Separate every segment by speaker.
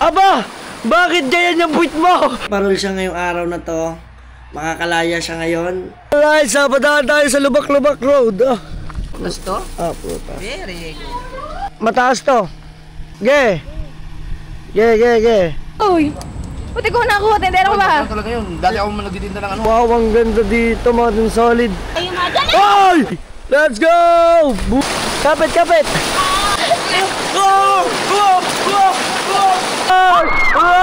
Speaker 1: Aba! Bakit ganyan yung buwit mo? Parol siya ngayong araw na to. Makakalaya siya ngayon. Alright, sabadahan tayo sa Lubak-Lubak Road.
Speaker 2: Taas to?
Speaker 1: Puta.
Speaker 2: Very good.
Speaker 1: Mataas to. Ge! Ge!
Speaker 3: Uy! Buti ko nakuha, tendero ba?
Speaker 2: Talaga yun. Dati ako man nagtitinda ng ano.
Speaker 1: Wow, ang ganda dito, mga din solid.
Speaker 3: Ay, madali!
Speaker 1: Oy! Let's go! Kapit! Go! Oy!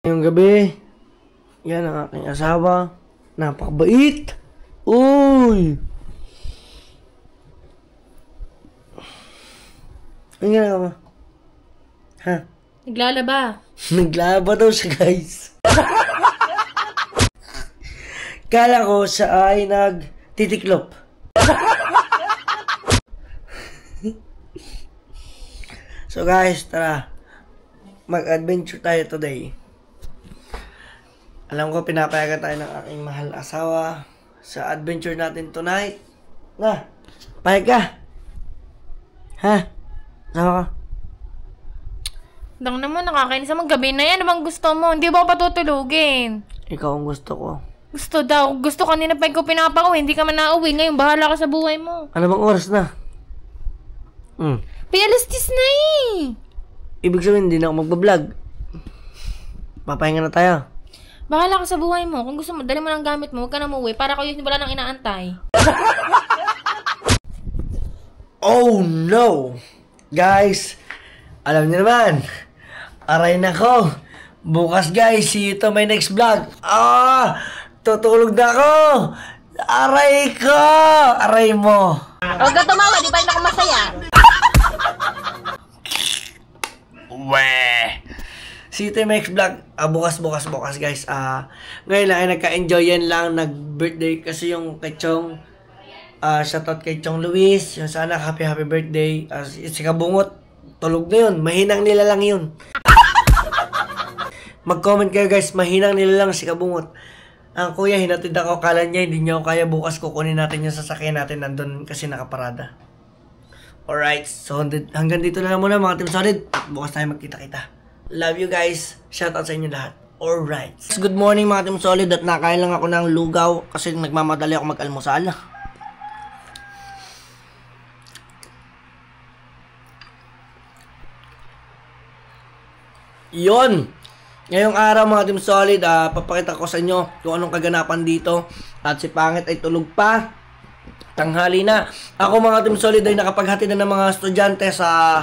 Speaker 1: Ngayong gabi, yan ang aking asawa. Napakabait. Uy! Ano ginagawa mo? Ha?
Speaker 3: Naglalaba.
Speaker 1: Naglaba daw siya, guys. Kala ko siya ay nagtitiklop. So guys, tara. Mag-adventure tayo today. Alam ko pinapayagan tayo ng aking mahal na asawa sa adventure natin tonight. Na, payag ka? Ha? Sama ka?
Speaker 3: Dang naman, nakakainis naman gabi na yan. Ano bang gusto mo? Hindi ba ako patutulugin?
Speaker 1: Ikaw ang gusto ko.
Speaker 3: Gusto daw. Gusto kanina pa ikaw pinapauwi. Hindi ka man nauwi. Ngayon, bahala ka sa buhay mo.
Speaker 1: Ano bang oras na?
Speaker 3: Pialastis na eh.
Speaker 1: Ibig sabihin, hindi na ako magbablog. Papahinga na tayo.
Speaker 3: Bahala ka sa buhay mo. Kung gusto mo, dali mo ng gamit mo. Huwag ka na umuwi. Para kayo wala nang inaantay.
Speaker 1: Oh no! Guys, alam niyo naman. Aray na ko. Bukas guys, see you to my next vlog. Tutulog na ako. Aray ko! Aray mo.
Speaker 3: Huwag ka tumawa. Di ba yun ako masaya?
Speaker 1: Weh! See you to my next vlog. Bukas guys. Ngayon lang ay nagka-enjoy yan lang. Nag-birthday kasi yung kay Chong. Shoutout kay Chong Luis. Yung sana happy birthday. Si Kabungot, tulog na yun. Mahinang nila lang yun. Mag-comment kayo guys. Mahinang nila lang si Kabungot. Ang kuya, hinatid ako. Kala niya, hindi niya ako kaya. Bukas kukunin natin yung sasakyan natin. Nandun kasi nakaparada. Alright. So, hanggang dito na lang muna mga Team Solid. At bukas tayo magkita-kita. Love you guys. Shoutout sa inyo lahat. Alright. Good morning mga Team Solid. At nakain lang ako ng lugaw. Kasi nagmamadali ako mag-almusal. Yon. Ngayong araw mga Team Solid, papakita ko sa inyo kung anong kaganapan dito. At si Pangit ay tulog pa. Tanghali na. Ako mga Team Solid ay nakapaghatid na ng mga estudyante sa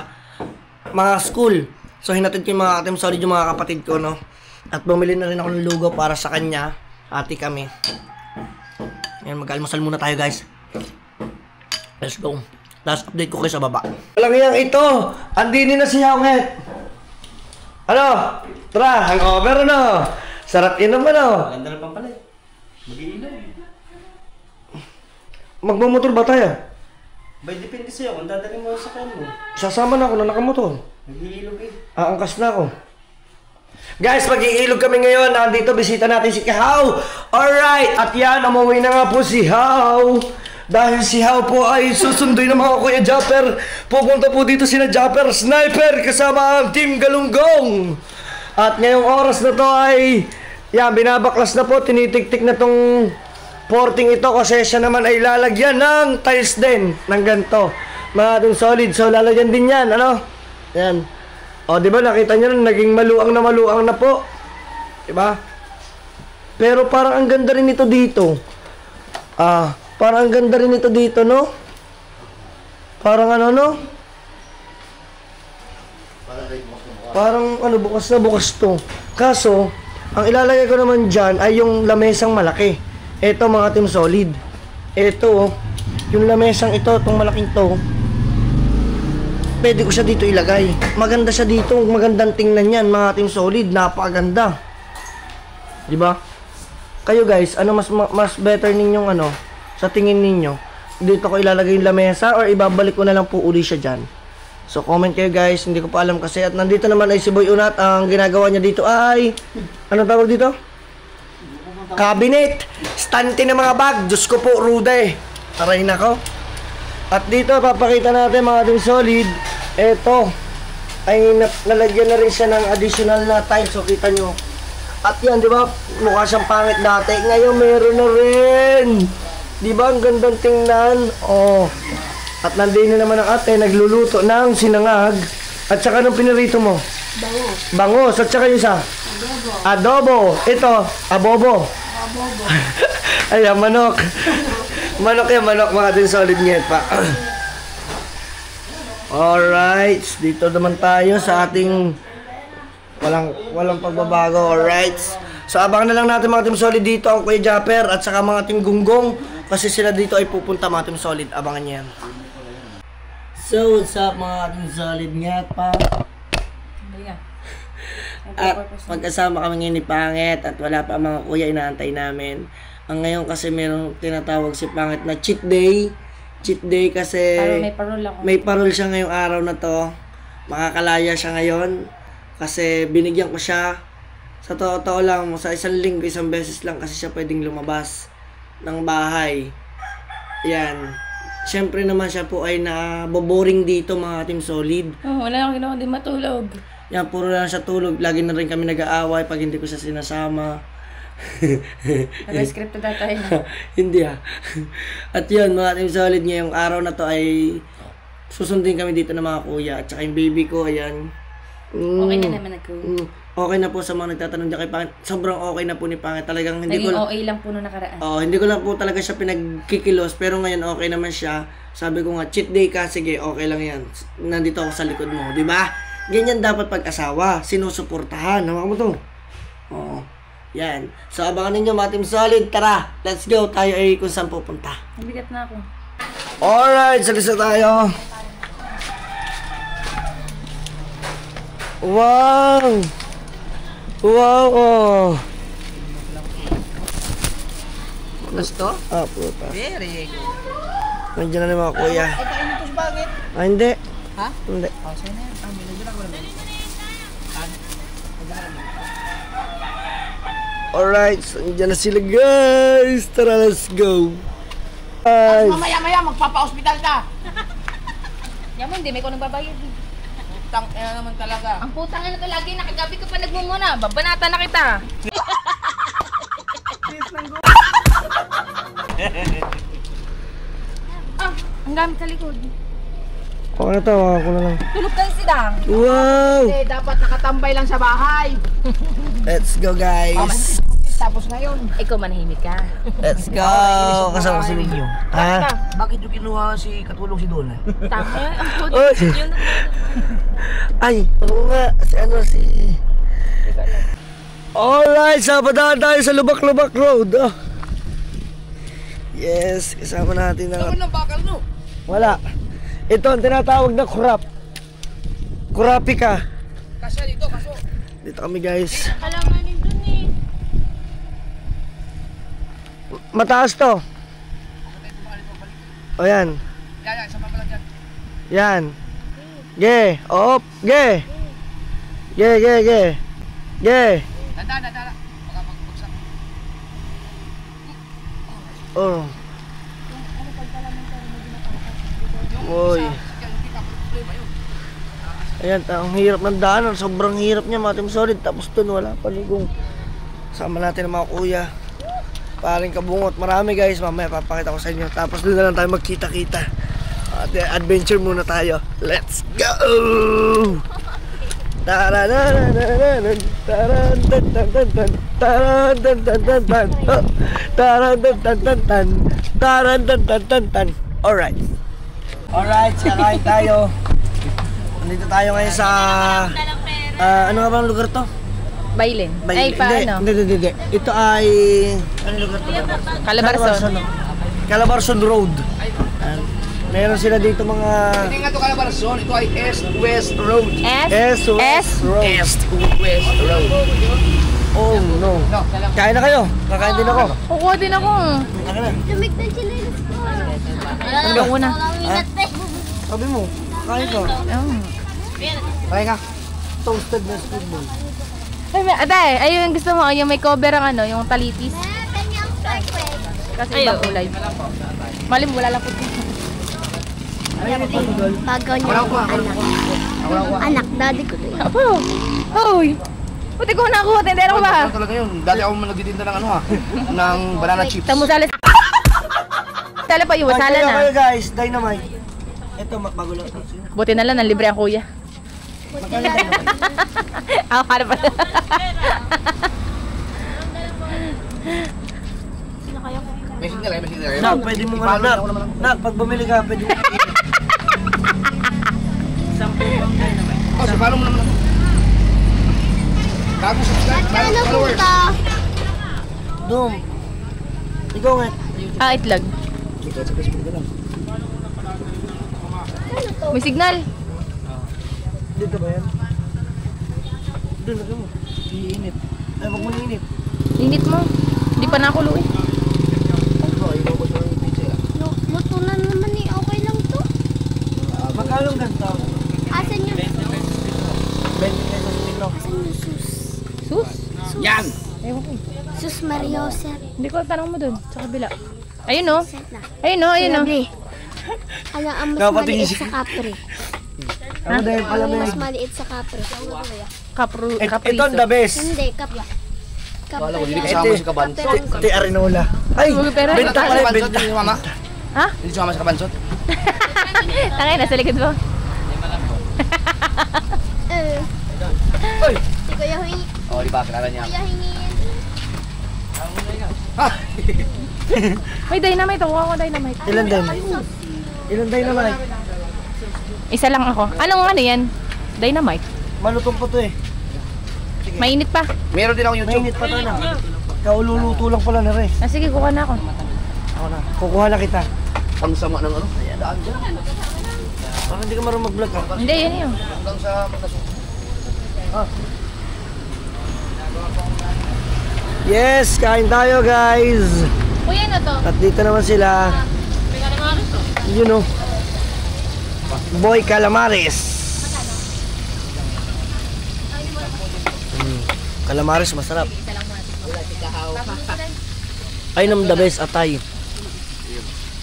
Speaker 1: mga school. So hinatid ko yung mga Team Solid yung mga kapatid ko, no. At bumili na rin ako ng lugaw para sa kanya. Hati kami. Ngayon mag-almusal muna tayo guys. Let's go. Last update ko kayo sa baba. Walang iyang ito. Andini na si Honghet. Ano? Tara, hangover no? Sarap inom ano?
Speaker 2: Ganda na pang pala eh. Mag-iinom.
Speaker 1: Magmamotor ba tayo?
Speaker 2: Bay, depende sa'yo kung dadalhin mo sa kanya mo.
Speaker 1: Sasama na ako na nakamotor.
Speaker 2: Nag-iilog eh.
Speaker 1: Aangkas na ako. Guys, mag-iilog kami ngayon. Nandito, bisita natin si Kahaw. Alright, at yan, umuwi na nga po si Haw. Dahil si Haw po ay susunduin ng mga Kuya Japper. Pupunta po dito sina Japper Sniper kasama ang Team Galunggong. At ngayong oras na to ay yan, binabaklas na po. Tinitik-tik na tong porting ito kasi siya naman ay lalagyan ng tiles din ng ganito. Mga Team Solid. So lalagyan din yan, ano? Yan. O, di ba nakita nyo na naging maluang na po. Di ba? Pero parang ang ganda rin ito dito. Parang ang ganda rin ito dito, no? Parang ano, no? Parang ano, bukas na bukas to. Kaso, ang ilalagay ko naman dyan ay yung lamesang malaki. Ito mga Team Solid. Ito, yung lamesang ito, itong malaking to. Pwede ko siya dito ilagay. Maganda siya dito. Magandang tingnan yan, mga Team Solid. Napakaganda. Diba? Kayo guys, ano mas better ninyong ano? Sa tingin ninyo, dito ko ilalagay yung lamesa or ibabalik ko na lang po uli siya dyan. So comment kayo guys, hindi ko pa alam kasi. At nandito naman ay si Boy Unat. Ang ginagawa niya dito ay, anong tawag dito? cabinet, stante ng mga bag. Diyos ko po, ruda eh. Aray nako. At dito, papakita natin mga Team Solid. Ito, ay nalagyan na rin siya ng additional na tiles. So, kita nyo. At yan, di ba? Mukha siyang pangit dati. Ngayon, meron na rin. Di ba? Ang gandang tingnan. Oh. At nandito naman ang ate, nagluluto ng sinangag. At saka nung pinirito mo? Bangos. Bangos. At saka yung isa? Adobo. Ito, abobo. Abobo. Ayan, manok. Manok yan, manok. Mga Team Solid ngayon pa. Alright. Dito naman tayo sa ating walang pagbabago. Alright. So, abangan na lang natin mga Team Solid dito ang Kuya Japper at saka mga Team Gunggong. Kasi sila dito ay pupunta mga Team Solid. Abangan niya yan. So, what's up mga Team Solid nga pa? At pagkasama kami ngayon ni Pangit at wala pa mga kuya inaantay namin. Ang ngayon kasi merong tinatawag si Pangit na cheat day. Cheat day kasi
Speaker 3: may parol ako.
Speaker 1: May parol siya ngayong araw na to. Makakalaya siya ngayon. Kasi binigyan ko siya. Sa totoo lang, sa isang linggo, isang beses lang kasi siya pwedeng lumabas ng bahay. Yan. Siyempre naman siya po ay naboboring dito mga Team Solid.
Speaker 3: Oh, wala akong ginawa, di matulog.
Speaker 1: Yan, puro lang siya tulog. Lagi na rin kami nag-aaway pag hindi ko siya sinasama.
Speaker 3: Nag-script na tayo.
Speaker 1: Hindi ha. At yun, mga Team Solid, ngayong araw na to ay susundin kami dito ng mga kuya. At saka yung baby ko, ayan.
Speaker 3: Okay na naman
Speaker 1: Okay na po sa mga nagtatanong dyan kay Pangit. Sobrang okay na po ni Pangit. Talagang hindi
Speaker 3: naging
Speaker 1: ko...
Speaker 3: okay lang po nung nakaraan.
Speaker 1: Hindi ko lang po talaga siya pinagkikilos. Pero ngayon okay naman siya. Sabi ko nga, cheat day ka. Sige, okay lang yan. Nandito ako sa likod mo. Diba? Ganyan dapat pag-asawa. Sinusuportahan. Hawa mo to. Oo. Yan. So, abangan ninyo mga Team Solid. Tara, let's go. Tayo ay kung saan pupunta.
Speaker 3: Nabigat na ako.
Speaker 1: Alright, salisa tayo. Wow! Wow! Oh.
Speaker 2: Gusto?
Speaker 1: Puta.
Speaker 2: Very good.
Speaker 1: Nandiyan na rin mga kuya.
Speaker 2: Ay, kain mo to sa bagit.
Speaker 1: Hindi.
Speaker 2: Ha?
Speaker 1: Hindi.
Speaker 2: Sa'yo na yan. Binagyan ako naman.
Speaker 1: Alright, so nandiyan na sila guys. Tara, let's go. Guys.
Speaker 2: Mamaya-maya, magpapa-hospital ka.
Speaker 3: Yan mo, hindi. May ko nagbabayad.
Speaker 2: Tang ina naman talaga.
Speaker 3: Ang putang ina to lagi. Nakagabi ka pa nagmumuna. Babanata na kita. Ang gamit sa likod.
Speaker 1: Okay na to, ako na lang.
Speaker 3: Tulog tayo sidang.
Speaker 1: Wow!
Speaker 2: Dapat nakatambay lang sa bahay.
Speaker 1: Let's go guys.
Speaker 2: Tapos ngayon.
Speaker 3: Ikaw manahimik ka.
Speaker 1: Let's go. Kasama ko si Ninyo. Ha?
Speaker 2: Bakit yung kinuha si katulong si Dona?
Speaker 3: Tama. Ang putang
Speaker 1: Oy!
Speaker 3: yun.
Speaker 1: Ay, oo nga. Si Alright, sabadaan tayo sa Lubak-Lubak Road. Oh. Yes, kasama natin
Speaker 2: Ano
Speaker 1: ang...
Speaker 2: ng bakal no?
Speaker 1: Wala. Ito ang tinatawag na kurap. Kurapika.
Speaker 2: Kasya dito, kaso.
Speaker 1: Dito kami guys.
Speaker 3: Kalanganin dun eh.
Speaker 1: Mataas to. O yan.
Speaker 2: Yan, sama pa lang dyan.
Speaker 1: Yan. Ge. Op. Ge. Ge, ge, ge. Ge.
Speaker 2: Dada. Baka magbagsak.
Speaker 1: Oh. Uy. Ayan, ang hirap ng daanan. Sobrang hirap niya, mga Team Solid. Tapos dun, wala paligong. Sama natin ang mga kuya. Paring kabungot. Marami guys. Mamaya papakita ko sa inyo. Tapos doon na lang tayo magkita-kita. Adventure muna tayo. Let's go! Taran-taran-taran, taran-tan-tan-tan-tan, taran-tan-tan-tan-tan, taran-tan-tan-tan-tan, taran-tan-tan-tan-tan. Alright. Alright, kakain tayo. Nandito tayo ngayon sa... ano nga bang lugar to?
Speaker 3: Bailin. Ay, paano?
Speaker 1: Hindi. Ito ay... Ano lugar to?
Speaker 3: Calabarzon.
Speaker 1: Calabarzon Road. Meron sila dito mga...
Speaker 2: Hindi nga ito Calabarzon, ito ay East-West Road.
Speaker 1: East-West Road.
Speaker 2: East-West Road.
Speaker 1: Oh no. Kain na kayo. Kakain din ako.
Speaker 3: Kukuha din ako.
Speaker 1: Ano na?
Speaker 4: Lumik na chilinis ko.
Speaker 3: Ano ba una?
Speaker 1: Sabi mo, kain ka. Kain ka. Toasted na squid ball.
Speaker 3: Ate, ayun yung gusto mo, yung may cover ang ano, yung talitis. Kasi ibang kulay. Malim, wala lang puti.
Speaker 4: Bagaw niya ako anak. Anak, daddy ko to yun.
Speaker 3: Apo! Hoy! Puti ko nakuha, tendera ko ba?
Speaker 2: Talaga yun. Dati ako nagtitinda ng ano ha. Ng banana chips.
Speaker 3: Tamo sala. Sala pa yun, sala na.
Speaker 1: Kayo guys, dynamite. Ito, bago lang.
Speaker 3: Buti na lang, libre ang kuya.
Speaker 1: Magkano dynamite?
Speaker 3: Ako, para pa.
Speaker 2: May signal eh, may signal eh.
Speaker 1: Nak, pwede mo man. Nak, pag bumili ka, pwede mo.
Speaker 2: Oh, so follow mo naman ako. Bago subscribe, bago
Speaker 4: Ano
Speaker 2: followers.
Speaker 4: punta?
Speaker 1: Dum. Ikaw nga.
Speaker 3: Itlog.
Speaker 2: Ito sa Facebook na lang.
Speaker 3: May signal.
Speaker 1: Dito ba yan? Doon, lagyan mo.
Speaker 2: Iinit.
Speaker 1: Ay, wag mo init.
Speaker 3: Init mo. Hindi pa nakulo eh.
Speaker 4: Luto na naman eh. Okay lang to.
Speaker 1: Magkano ang ganito?
Speaker 4: Asan yung
Speaker 1: 20 pesos kilo.
Speaker 4: Asan yung sus?
Speaker 3: Sus?
Speaker 2: Yan!
Speaker 3: Ewan ko.
Speaker 4: Sus Mario Set.
Speaker 3: Hindi ko tanong mo dun, sa kabila. Ayun o.
Speaker 4: Set na.
Speaker 3: Ayun o, ayun o.
Speaker 4: Sinabi. Ano ang mas
Speaker 1: Dapat
Speaker 4: maliit
Speaker 1: isip-
Speaker 4: sa kapre?
Speaker 1: Ako dahil pala
Speaker 4: Ano
Speaker 1: may...
Speaker 4: mas maliit sa kapre?
Speaker 3: Kapriso.
Speaker 1: Ito ang the best.
Speaker 4: Hindi,
Speaker 2: Kala ko, hindi
Speaker 4: kapre.
Speaker 2: kasama si Kabansot.
Speaker 1: Ti Arinola. Ay!
Speaker 3: Pero
Speaker 2: Benta
Speaker 1: Benta
Speaker 2: ka
Speaker 1: pala,
Speaker 2: si Kabansot,
Speaker 1: benta.
Speaker 2: hindi sumama?
Speaker 3: Ha?
Speaker 2: Hindi sumama si Kabansot?
Speaker 3: Tangay, nasa likod mo.
Speaker 2: Hoy!
Speaker 4: Si Kuya hingi.
Speaker 2: Oh, di ba? Kilala niya ako.
Speaker 4: Kuya hingin.
Speaker 2: Ha!
Speaker 3: May dynamite. Kuha ko dynamite.
Speaker 1: Ilan dynamite? Ilan dynamite?
Speaker 3: Isa lang ako. Anong ano yan? Dynamite.
Speaker 1: Malutong pa to eh.
Speaker 3: Mainit pa.
Speaker 2: Meron din ako YouTube.
Speaker 1: Mainit pa to na. Kaululuto lang pala na rin.
Speaker 3: Ah, sige, kuha na ako.
Speaker 1: Ako na. Kukuha na kita.
Speaker 2: Ang sama ng ano. Ayan, daan dyan.
Speaker 1: Parang hindi ka marunong mag-vlog ha.
Speaker 3: Hindi, yun yun.
Speaker 2: Hanggang sa pagkasok.
Speaker 1: Yes! Kain tayo guys!
Speaker 3: Kuya, ano to?
Speaker 1: At dito naman sila. You know. Boy Calamares. Calamares masarap. Ay nam the best atay.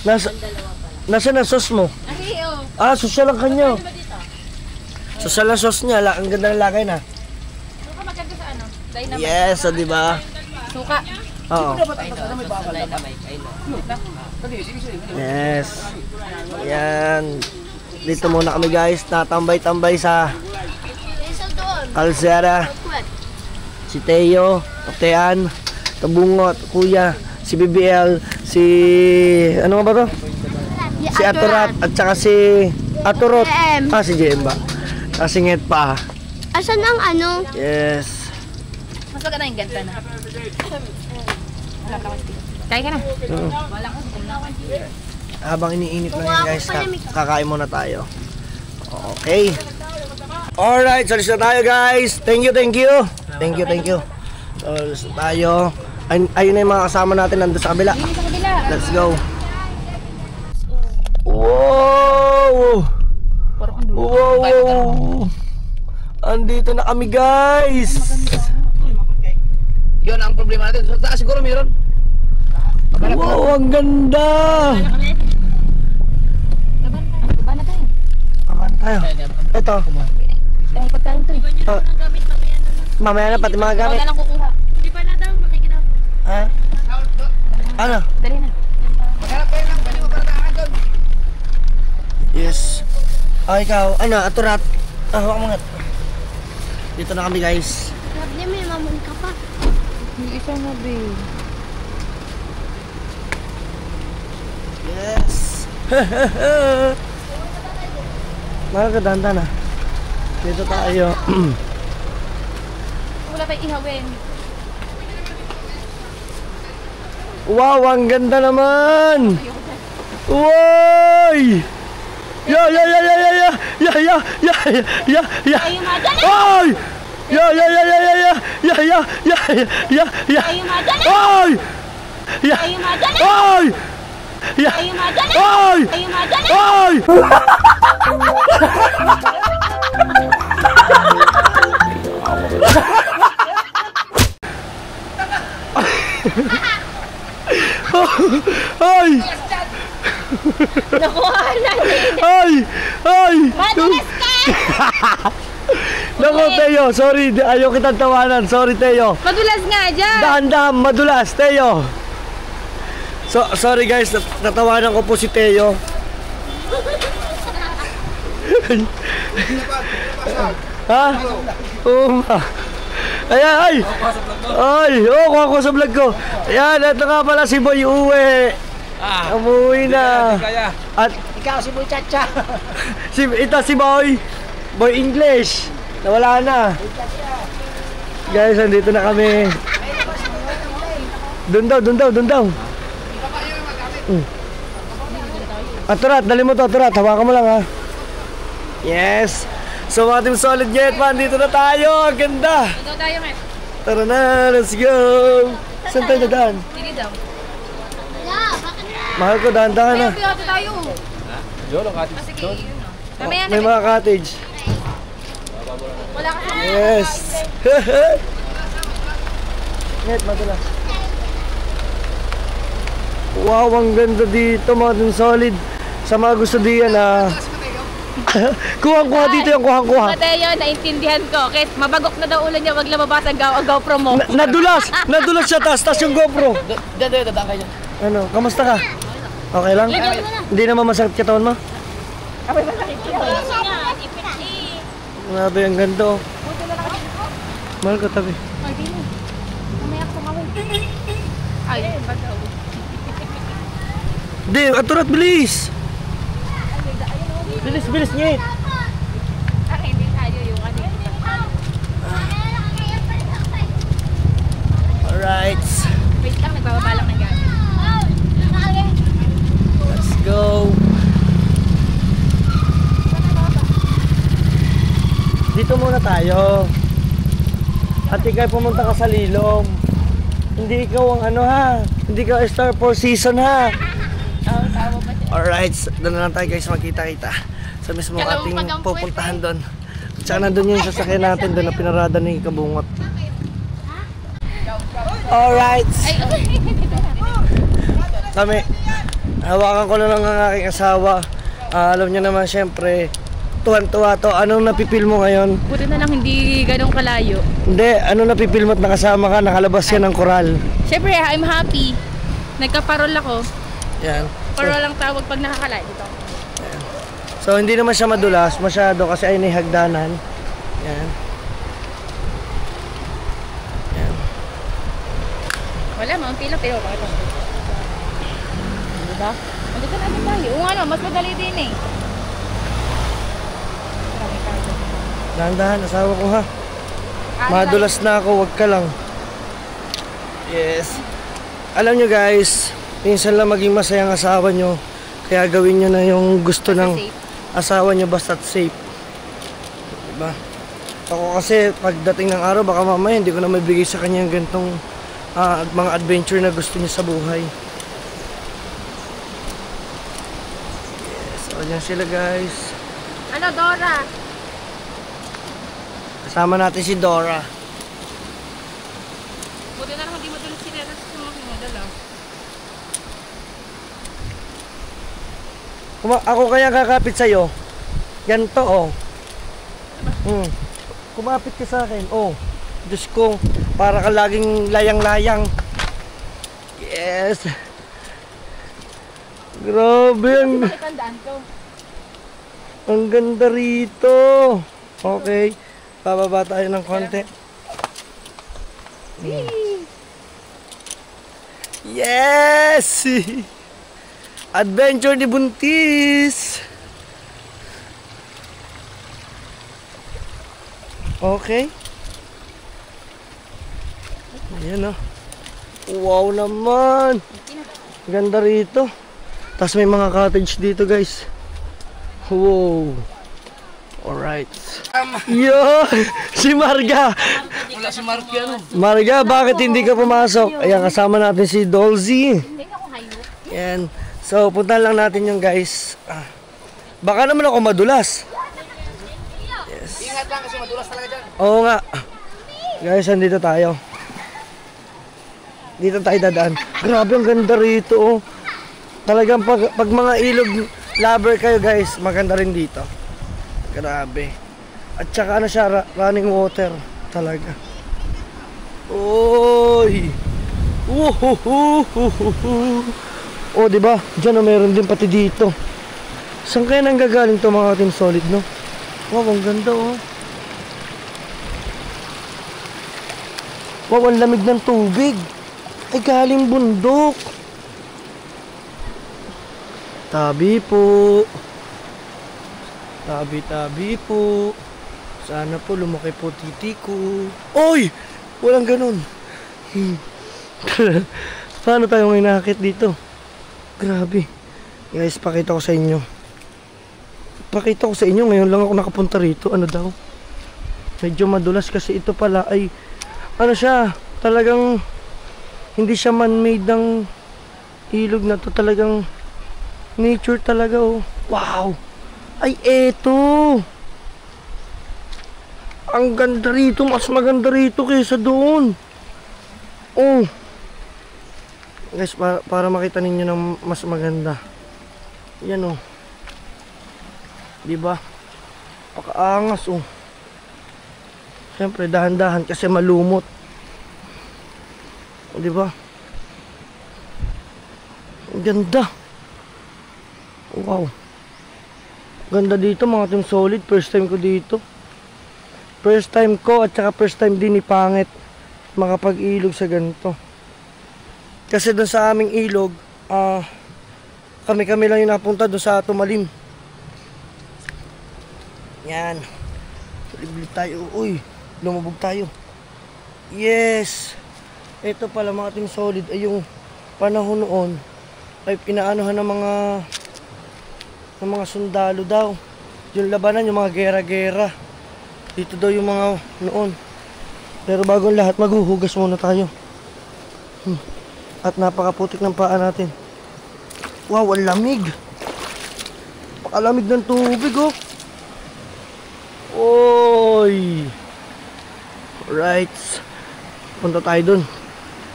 Speaker 1: Nasa na sauce mo? Ah, social lang kanya. Social lang sauce niya. Ang ganda ng lagay na.
Speaker 3: Suka maganda sa ano? Dynamite.
Speaker 1: Yes, di ba?
Speaker 3: Suka.
Speaker 1: Oo. Yes. Yan. Dito muna kami guys. Natambay-tambay sa
Speaker 4: Isa doon.
Speaker 1: Calzera. Si Teo, Tean, Tabungot, Kuya, si BBL, si... Ano ba to? Si Aturat at saka si Aturot.
Speaker 4: JM.
Speaker 1: Ah, si JM ba? Kasi nget pa.
Speaker 4: Asan ang ano?
Speaker 1: Yes.
Speaker 3: Mas maganda yung ganta na. Kaya ka na.
Speaker 1: Habang iniinit lang yan guys, kakain muna tayo. Okay. Alright, so alis na tayo guys. Thank you. Thank you. So alis na tayo. Ayun na yung mga kasama natin nandun sa kabila. Let's go. Wow! Wow! Andito na kami guys.
Speaker 2: Yun ang problema natin. Sa taas siguro meron.
Speaker 1: Wow, ang ganda! Aman tayo. Ito.
Speaker 3: Dahil pagkain to eh.
Speaker 1: Mamaya na pati mga gamit.
Speaker 3: Huwag na lang kukuha. Hindi pa na daw, makikita.
Speaker 1: Ha? Ano?
Speaker 3: Dali na.
Speaker 2: Maghanap kayo ng pwede mo para takaan doon.
Speaker 1: Yes. Ikaw. Ano? Aturat. Hawak mo nga. Dito na kami guys.
Speaker 4: Grabe, may mamon ka pa.
Speaker 3: Yung isa na babe.
Speaker 1: Yes. Magaganda na. Dito tayo.
Speaker 3: Wala pa ihawin.
Speaker 1: Wow, ang ganda naman. Woy! Ya. Ay! Ya. Ay! Ya. Ay! Ay! Ay!
Speaker 3: Nakuha na din.
Speaker 1: Ay! Ay!
Speaker 3: Madulas ka!
Speaker 1: Naku, Teo, sorry, ayaw kitang tawanan. Sorry, Teo.
Speaker 3: Madulas nga dyan.
Speaker 1: Dahan-dahan, madulas, Teo. So, sorry guys, natawanan ko po si Teo. Ha? Oo nga. Ayan, ay! Ay, kuha ko sa vlog ko. Ayan, ito nga pala si Boy uwi. Umuwi na. At
Speaker 2: Ikaw si Boy Chacha.
Speaker 1: ito si Boy. Boy English. Nawala na. Guys, andito na kami. Doon daw. Turat, dali mo to, Turat. Hawakan mo lang ha. Yes. So mga team Solid Jetman, dito na tayo. Ang ganda.
Speaker 3: Ikaw tayo, Met.
Speaker 1: Tara na, let's go. Saan tayo dadaan?
Speaker 3: Sige daw.
Speaker 1: Mahal ko, dahan-dahan na.
Speaker 3: Kaya tayo.
Speaker 2: Yolo, katis.
Speaker 3: Sige, yun o. Mamaya na.
Speaker 1: May mga cottage.
Speaker 3: Wala ka sa
Speaker 1: Yes. Net, madulas. Wow, ang ganda dito mga team Solid. Sa mga gusto diyan kuha dito yung kuha.
Speaker 3: Mateo, naintindihan ko. Kahit mabagok na daw ulo niya, wag lumabas ang GoPro mo.
Speaker 1: Nadulas siya, tas yung GoPro.
Speaker 2: Dadaan kayo.
Speaker 1: Ano, kamusta ka? Okay lang? Hindi naman masakit katawan mo?
Speaker 3: Abay, masakit siya.
Speaker 1: Grabe, ang ganda oh. Mahal ko tabi.
Speaker 3: Ay, di mo. Mamaya ko kumawin. Ay, bagaw.
Speaker 1: Di, Turat, bilis! Bilis, ngit!
Speaker 3: Hindi tayo yung ano.
Speaker 1: Alright.
Speaker 3: Wait lang, nagbababalak ng gamit.
Speaker 1: Let's go. Dito muna tayo. At ikaw pumunta ka sa Lilong. Hindi ikaw ang ano ha. Hindi ka star for season ha.
Speaker 3: Oo, tawa pa siya.
Speaker 1: Alright, doon na lang tayo guys magkita-kita. Sa mismo ating pupuntahan doon. At saka nandun yung sasakyan natin doon na pinarada ni Kabungot. Alright. Kami, hawakan ko na lang ang aking asawa. Alam niyo naman syempre, tuwan-tuwa to. Anong napipil mo ngayon?
Speaker 3: Buti na lang hindi ganun kalayo.
Speaker 1: Hindi, ano napipil mo at nakasama ka, nakalabas yan ng koral.
Speaker 3: Siyempre, I'm happy. Nagka-parol ako.
Speaker 1: Yan.
Speaker 3: Parol lang tawag pag nakakalayo dito.
Speaker 1: So hindi naman siya madulas masyado kasi ay may hagdanan. Yan. Yan.
Speaker 3: Wala, maunti lang pero bakit lang. Diba? Maganda natin tayo. Oo ano, mas madali din eh.
Speaker 1: Dahan-dahan, asawa ko ha. Madulas na ako, wag ka lang. Yes. Alam nyo guys, minsan lang maging masayang asawa nyo. Kaya gawin nyo na yung gusto ng asawa nyo basta't safe. Diba? Ako kasi pagdating ng araw, baka mamaya hindi ko na mabigay sa kanya yung ganitong mga adventure na gusto niya sa buhay. Yes, so dyan sila guys.
Speaker 3: Ano, Dora?
Speaker 1: Kasama natin si Dora.
Speaker 3: Buti na lang hindi madalas sineras yung mga pinadala.
Speaker 1: Ako kaya kakapit sa'yo. Ganito oh. Kumapit ka sa akin. Oh. Diyos ko. Para ka laging layang-layang. Yes. Grabe. Ang ganda rito. Okay. Bababa tayo ng konti. Yes! Adventure ni Buntis! Okay. Ayan o. Wow naman! Ganda rito. Tapos may mga cottage dito guys. Wow! Alright. Yo! Si Marga!
Speaker 2: Wala si Marky ano.
Speaker 1: Marga, bakit hindi ka pumasok? Ayan, kasama natin si Dolzy. Ayan. So, puntahan lang natin yung guys. Baka naman ako madulas. Yes.
Speaker 2: Ingat lang kasi madulas talaga dyan.
Speaker 1: Oo nga. Guys, andito tayo. Dito tayo dadaan. Grabe, ang ganda rito, oh. Talagang pag mga ilog lover kayo, guys, maganda rin dito. Grabe. At saka ano siya, running water. Talaga. Oy! Oh, di ba? Diyan oh, meron din pati dito. Saan kaya nanggagaling to mga Team Solid, no? Wow, ang ganda, oh. Wow, ang lamig ng tubig. Ay, galing bundok. Tabi po. Tabi po. Sana po lumaki po titi ko. Oy! Walang ganun. Paano tayo may nakakit dito? Grabe. Guys, pakita ko sa inyo. Pakita ko sa inyo. Ngayon lang ako nakapunta rito. Ano daw? Medyo madulas kasi ito pala ay ano siya? Talagang hindi siya man-made ng ilog na to. Talagang nature talaga, oh. Wow! Ay, eto! Ang ganda rito. Mas maganda rito kaysa doon. Oh! Guys, para makita ninyo ng mas maganda. Yan, oh. Diba? Pakaangas, oh. Siyempre, dahan-dahan kasi malumot. O, diba? Ang ganda. Wow. Ganda dito mga Team Solid. First time ko dito. First time ko at saka first time din ni Pangit makapag-ilog sa ganito. Kasi doon sa aming ilog, kami-kami lang yung napunta doon sa Tumalim. Yan. Liblib tayo. Uy, lumubog tayo. Yes. Ito pala mga Team Solid ay yung panahon noon ay pinaanuhan ng mga sundalo daw. Yung labanan, yung mga gera-gera. Dito daw yung mga noon. Pero bago ang lahat, maghuhugas muna tayo. At napakaputik ng paa natin. Wow, ang lamig. Pakalamig ng tubig, oh. Oy. Right. Punta tayo dun.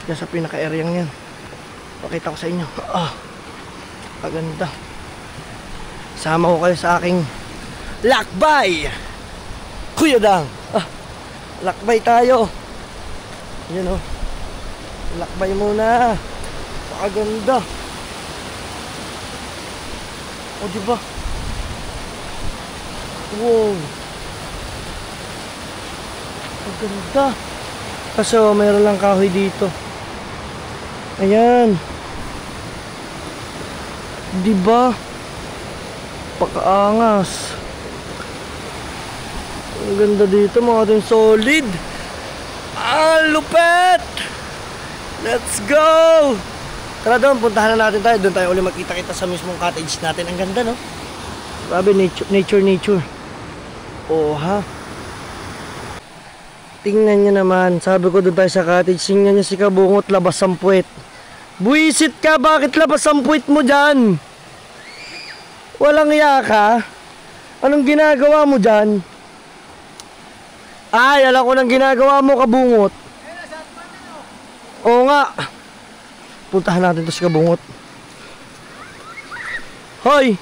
Speaker 1: Yan sa pinaka-areang yan. Pakita ko sa inyo. Paganda. Sama ko kayo sa aking lakbay. Kuya Dang. Lakbay tayo. Yan, oh. Lakbay muna. Paganda. O, diba? Wow. Paganda. Kaso mayroon lang kahoy dito. Ayan. Diba? Pakaangas. Ang ganda dito mga Team Solid. Lupet! Let's go! Tara doon, puntahan na natin tayo. Doon tayo ulit makita-kita sa mismong cottage natin. Ang ganda, no? Grabe, nature. Oh, ha? Tingnan nyo naman. Sabi ko doon tayo sa cottage. Tingnan nyo si Kabungot, labas ang puwet. Buisit ka! Bakit labas ang puwet mo dyan? Walang iya ka? Anong ginagawa mo dyan? Ay, alam ko nang ginagawa mo, Kabungot. Oo nga. Puntahan natin to si Kabungot. Hoy!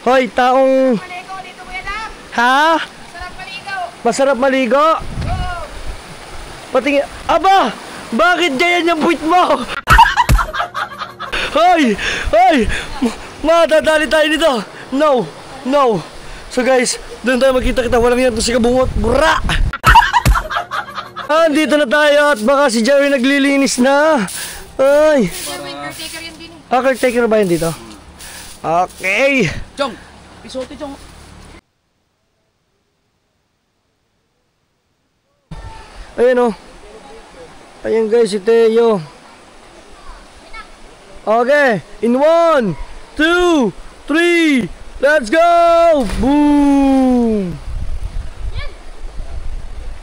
Speaker 1: Hoy, taong...
Speaker 2: Maligo dito, Kuya Dam!
Speaker 1: Ha?
Speaker 2: Masarap maligo!
Speaker 1: Masarap maligo?
Speaker 2: Oo!
Speaker 1: Patingin... Aba! Bakit ganyan yung puwit mo? Hoy! Hoy! Matadali tayo dito! No! No! So guys, doon tayo magkita-kita. Walang yan to si Kabungot. Bura! Andito na tayo at baka si Jerry naglilinis na. Ay!
Speaker 2: Caretaker yan din.
Speaker 1: Caretaker ba yan dito? Okay!
Speaker 2: Chong! Pisote, Chong!
Speaker 1: Ayan, oh. Ayan guys, si Teo. Okay, in 1, 2, 3, let's go! Boom!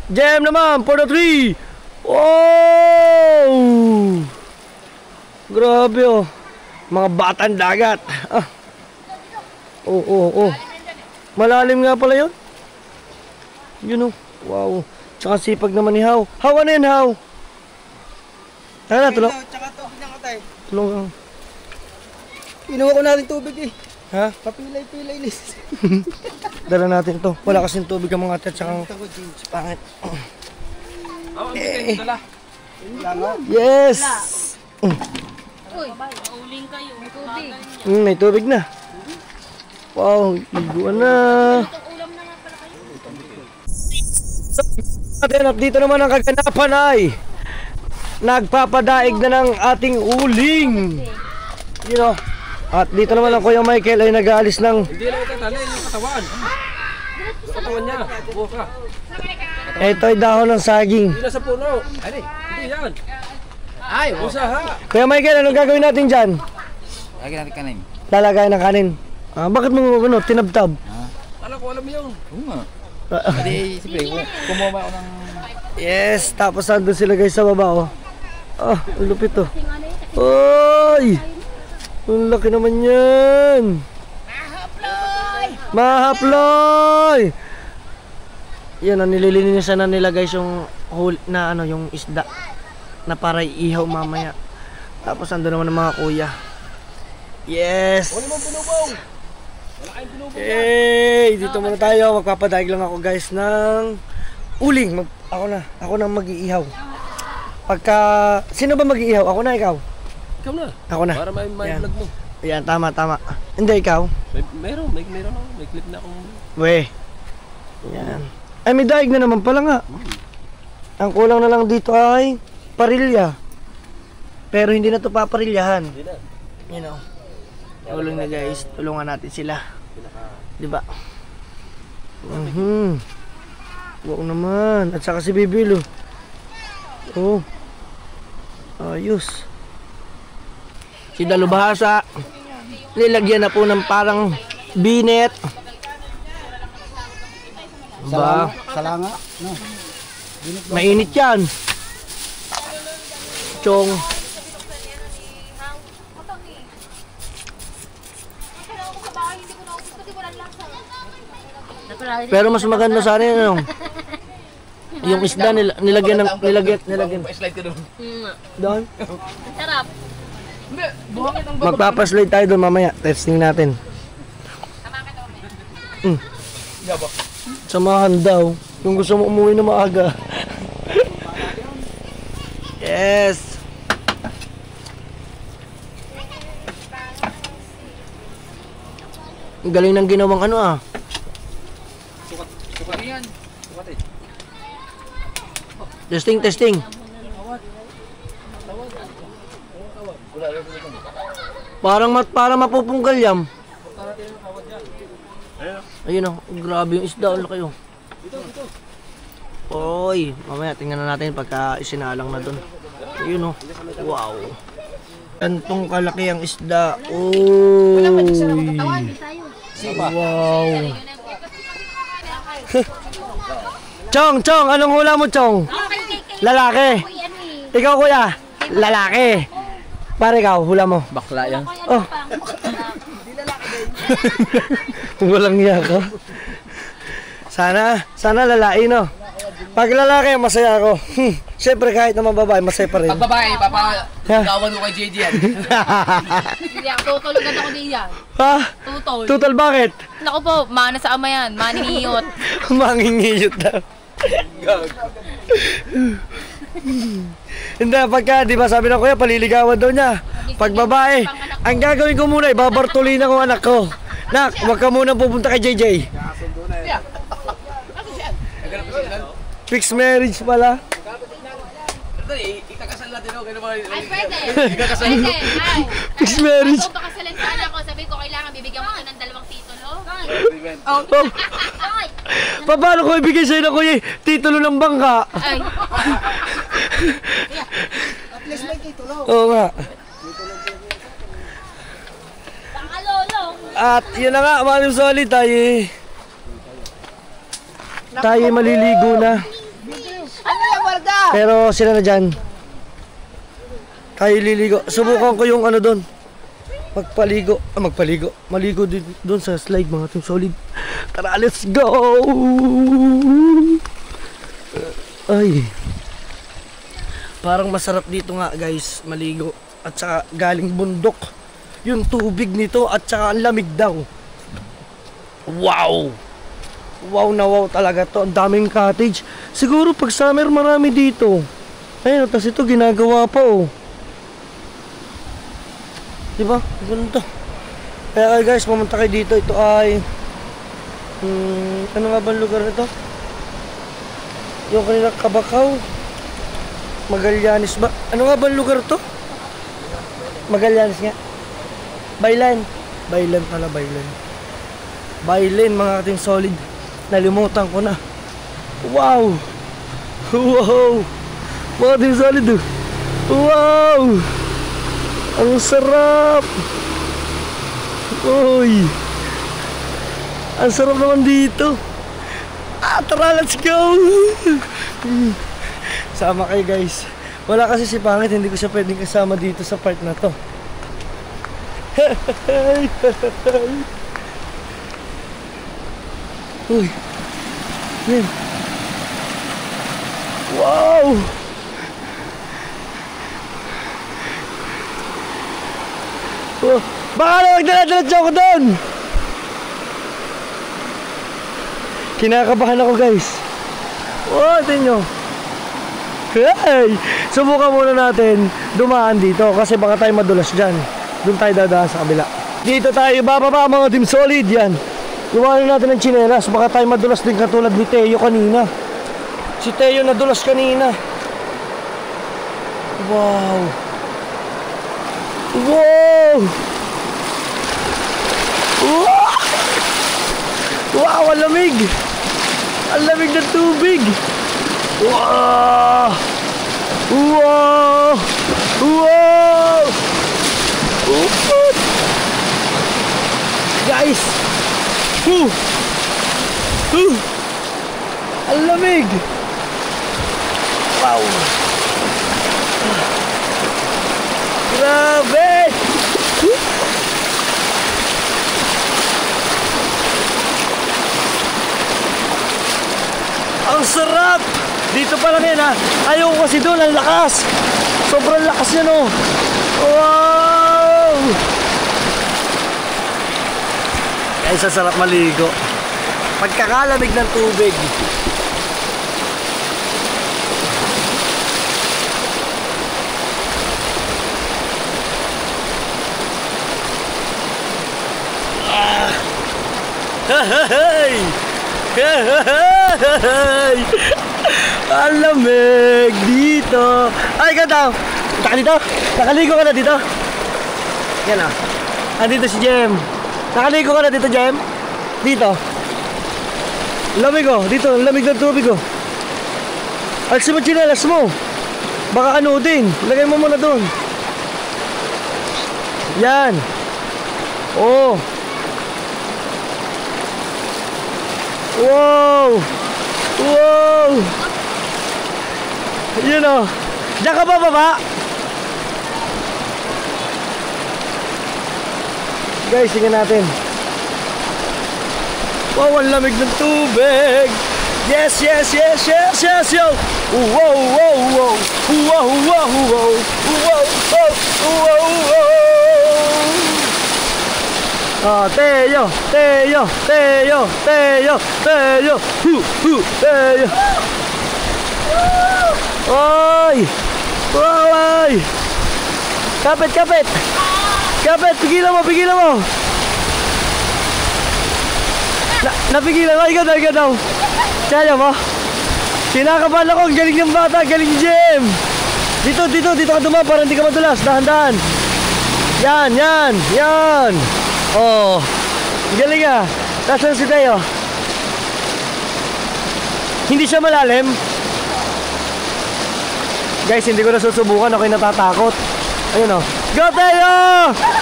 Speaker 1: Jam naman for the 3. Oh! Grabe, oh. Mga batang dagat. Oh. Malalim nga pala yun. Yun, oh. Wow. Tsaka sipag naman ni How. How, ano yan, How? Tara na, tulong.
Speaker 2: Tsaka tubig ng katay.
Speaker 1: Tulong.
Speaker 2: Inuwa ko natin tubig eh.
Speaker 1: Ha?
Speaker 2: Papilay-pilay lis.
Speaker 1: Dala natin to. Wala kasing tubig ang mga ate at saka pangit. Yes!
Speaker 3: Uy, uling kayo. May tubig.
Speaker 1: May tubig na. Wow, iguan na.
Speaker 3: Ulam na nga pala kayo.
Speaker 1: At dito naman ang kaganapan ay nagpapadaig na ng ating uling. You know, at dito naman ang Kuya Michael ay nag-aalis ng...
Speaker 2: Hindi lang ito, talay yung katawan. Katawan niya, buka.
Speaker 1: Ito ay dahon ng saging.
Speaker 2: Hindi na sa puno. Hindi yan. Ay, usaha.
Speaker 1: Kuya Michael, anong gagawin natin dyan?
Speaker 2: Lagyan natin kanin.
Speaker 1: Lalagay ng kanin. Bakit mo ano, tinabtab?
Speaker 2: Alam ko, alam mo yun. Oo nga. Hindi, siyempre, kumuha ako ng...
Speaker 1: Yes, tapos nandun sila guys sa baba oh. Ah, ang lupit oh. Oy! Ang laki naman yan! Mahaploy! Yan, nililinisan na nila guys yung na ano, yung isda na para iihaw mamaya. Tapos nandun naman ang mga kuya. Yes! Hey, dito muna tayo. Magpapadaig lang ako guys ng uling. Ako na mag-iihaw. Pagka sino ba mag-iihaw? Ako na, ikaw?
Speaker 2: Ikaw na.
Speaker 1: Ako na.
Speaker 2: Para may vlog mo.
Speaker 1: Ayan, tama. Hindi, ikaw?
Speaker 2: Meron ako. May clip na akong...
Speaker 1: We. Ayan. Ay, may daig na naman pala nga. Ang kulang na lang dito ay parilya. Pero hindi na to paparilyahan.
Speaker 2: Hindi na.
Speaker 1: You know. Tulong na guys, tulungan natin sila. Diba? Wow naman. At saka si Bibil oh. Ayos. Si Dalubhasa nilagyan na po ng parang binet. Ba?
Speaker 2: Salanga. No.
Speaker 1: Mainit yan. Chong. Pero mas maganda sana yun, yung isda nilagyan.
Speaker 2: Pa-slide ka doon.
Speaker 1: Doon?
Speaker 3: Sarap.
Speaker 1: Magpapaslide tayo doon mamaya. Testing natin. Samahan daw. Kung gusto mo umuwi na maaga. Yes. Ang galing ng ginawang ano ah.
Speaker 2: Sukat yan. Sukat eh.
Speaker 1: Testing. Parang mapupunggal yam. Ayun oh, grabe yung isda, ang laki oh. Oy, mamaya tingnan na natin pagka isinalang na doon. Ayun oh. Wow. Gantong kalaki ang isda. Oy. Wow. Chong, anong hula mo, Chong? Lalaki. Ikaw, kuya? Lalaki. Pare, ikaw, hula mo.
Speaker 2: Bakla yan.
Speaker 1: Oh. Walang iya ko. Sana lalaki, no? Pag lalaki, masaya ako. Siyempre, kahit naman babae, masaya pa rin.
Speaker 2: Pag babae, papagawan mo kay JJ yan.
Speaker 3: Hindi ako tutulog na ako diyan.
Speaker 1: Ha?
Speaker 3: Tutol.
Speaker 1: Tutal, bakit?
Speaker 3: Naku po, mana sa ama yan. Maningiyot.
Speaker 1: Mangingiyot daw. Hindi, pagka, di ba sabi ng kuya, paliligawan daw niya. Pag babae, ang gagawin ko muna, ibabartulin ako anak ko. Nak, huwag ka muna pupunta kay JJ. Fixed marriage pala.
Speaker 2: Ikakasal natin ako.
Speaker 3: Ay, pwede. Pwede. Ay.
Speaker 1: Fixed marriage.
Speaker 3: Kung pakasalan sa anak ko, sabihin ko kailangan bibigyan mo ng 2 titulo.
Speaker 1: Oh. Paano ko ibigay sa'yo na kuya titulo ng bangka?
Speaker 3: Ay.
Speaker 2: At least may titulo.
Speaker 1: Oo nga.
Speaker 3: Pangalolo.
Speaker 1: At yun na nga, Malim Solid, tayo maliligo na.
Speaker 2: Ano yan, Warda?
Speaker 1: Pero sila na dyan. Tayo liligo. Subukan ko yung ano doon. Magpaligo. Maligo doon sa slide, mga Team Solid. Tara, let's go! Ay. Parang masarap dito nga guys, maligo. At saka galing bundok yung tubig nito at saka ang lamig daw. Wow! Wow na wow talaga to. Ang daming cottage. Siguro pag summer marami dito. Ayun, tapos ito ginagawa pa oh. Diba? Ganda. Kaya guys, pumunta kayo dito. Ito ay ano nga ba ang lugar nito? Yung kanila Kabakaw, Magallanes ba? Ano nga ba ang lugar to? Magallanes nga. Baylan. Baylan pala, Baylan. Baylan mga ating solid. Nalimutan ko na. Wow! Wow! Mga ating solid oh. Wow! Ang sarap! Uy! Ang sarap naman dito. Tara, let's go! Sama kayo guys. Wala kasi si Pangit, hindi ko siya pwedeng kasama dito sa part na to. Uy! Yan! Wow! Oh, baka na magdala-dala ako doon! Kinakabahan ako guys. Oh, tingnan nyo. Hey! Subukan muna natin dumaan dito kasi baka tayo madulas dyan. Doon tayo dadaan sa kabila. Dito tayo bababa mga team solid yan. Iwanan natin ng tsinelas. Baka tayo madulas din katulad ni Teo kanina. Si Teo nadulas kanina. Wow! Wow! Wow! Wow! Ang lamig! Ang lamig ng tubig! Wow! Wow! Wow! Guys! Ang lamig! Wow! Grabe! Ang sarap! Dito pa lang yan ha. Ayaw ko kasi doon, ang lakas. Sobrang lakas yan oh. Wow! Ay, sa sarap maligo. Pagkakalamig ng tubig. Hey! Hey! Ang lamig dito. Ay, ganda. Taka dito. Nakaligo ka na dito. Yan ah. Andito si Jem. Nakaligo ka na dito, Jem. Dito. Lamig oh. Dito. Lamig ng tubig oh. Alsi mo chinelas mo. Baka ano din. Lagay mo muna doon. Yan. Oh. Wow! Wow! Yun o. Diyan ka ba baba? Guys, tingnan natin. Wow, ang lamig ng tubig. Yes, yes, yes, yes, yes, yo! Wow, wow, wow! Wow, wow, wow! Wow, wow, wow, wow! Oh, Teo, Teo, Teo, Teo, Teo, Teo. Oy! Oy! Kapit, kapit! Kapit, pigilan mo, pigilan mo! Napigilan mo, ikaw daw. Kaya mo? Kinakabahan ako, galing ng bata, galing Jem! Dito ka dumaan para hindi ka madulas, dahan-dahan. Yan, yan, yan! Oh, galing ah. Nasaan si Teo? Hindi siya malalim. Guys, hindi ko na susubukan. Ako'y natatakot. Ayun oh. Go Teo!